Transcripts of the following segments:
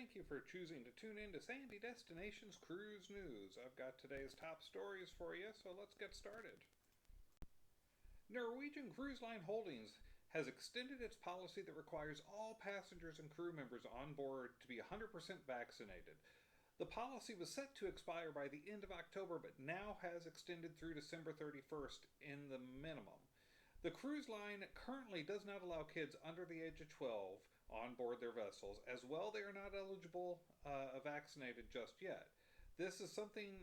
thank you for choosing to tune in to Sandy Destinations Cruise News. I've got today's top stories for you, so let's get started. Norwegian Cruise Line Holdings has extended its policy that requires all passengers and crew members on board to be 100% vaccinated. The policy was set to expire by the end of October, but now has extended through December 31st in the minimum. The cruise line currently does not allow kids under the age of 12 on board their vessels. As well, they are not eligible vaccinated just yet. This is something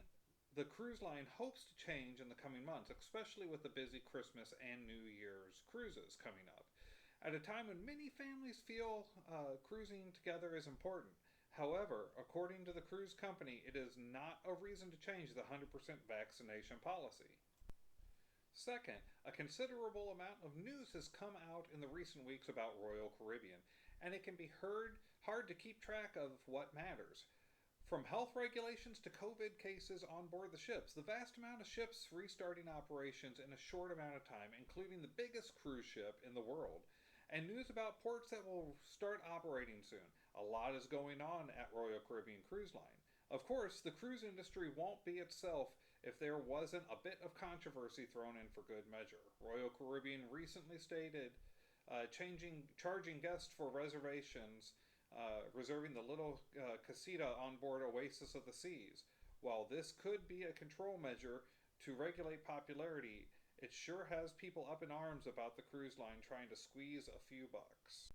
the cruise line hopes to change in the coming months, especially with the busy Christmas and New Year's cruises coming up. At a time when many families feel cruising together is important. However, according to the cruise company, it is not a reason to change the 100% vaccination policy. Second, a considerable amount of news has come out in the recent weeks about Royal Caribbean, and it can be hard to keep track of what matters. From health regulations to COVID cases on board the ships, the vast amount of ships restarting operations in a short amount of time, including the biggest cruise ship in the world, and news about ports that will start operating soon. A lot is going on at Royal Caribbean Cruise Line. Of course, the cruise industry won't be itself if there wasn't a bit of controversy thrown in for good measure. Royal Caribbean recently stated charging guests for reservations, reserving the little casita on board Oasis of the Seas. While this could be a control measure to regulate popularity, it sure has people up in arms about the cruise line trying to squeeze a few bucks.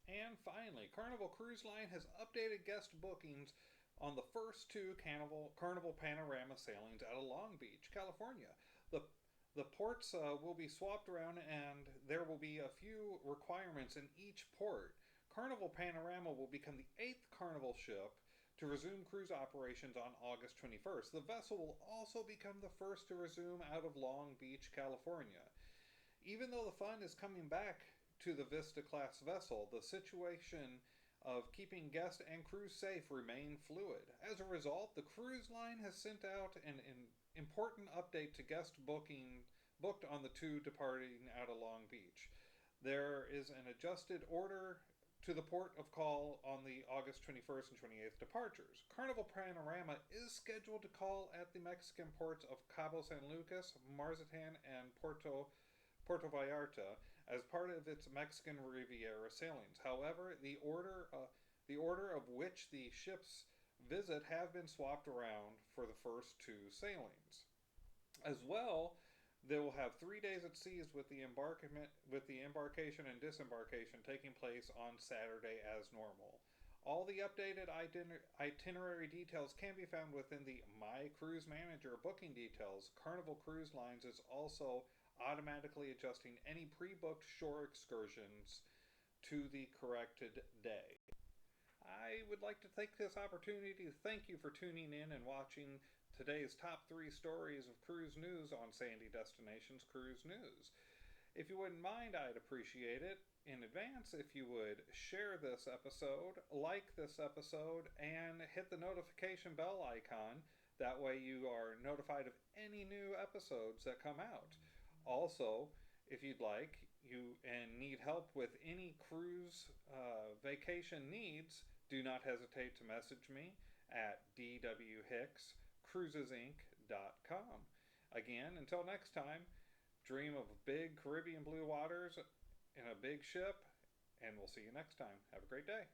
And finally, Carnival Cruise Line has updated guest bookings on the first two Carnival Panorama sailings out of Long Beach, California. The ports will be swapped around, and there will be a few requirements in each port. Carnival Panorama will become the 8th Carnival ship to resume cruise operations on August 21st. The vessel will also become the first to resume out of Long Beach, California. Even though the fun is coming back to the Vista-class vessel, the situation of keeping guests and crew safe remain fluid. As a result, the cruise line has sent out an important update to guests booked on the two departing out of Long Beach. There is an adjusted order to the port of call on the August 21st and 28th departures. Carnival Panorama is scheduled to call at the Mexican ports of Cabo San Lucas, Marzatan, and Puerto Vallarta as part of its Mexican Riviera sailings. However, the order of which the ships visit have been swapped around for the first two sailings. As well, they will have 3 days at sea with the embarkation and disembarkation taking place on Saturday as normal. All the updated itinerary details can be found within the My Cruise Manager booking details. Carnival Cruise Lines is also automatically adjusting any pre-booked shore excursions to the corrected day. I would like to take this opportunity to thank you for tuning in and watching today's top 3 stories of cruise news on Sandy Destinations Cruise News. If you wouldn't mind, I'd appreciate it in advance if you would share this episode, like this episode, and hit the notification bell icon. That way you are notified of any new episodes that come out. Also, if you'd like and need help with any cruise vacation needs, do not hesitate to message me at dwhickscruisesinc.com. Again, until next time, dream of big Caribbean blue waters in a big ship, and we'll see you next time. Have a great day.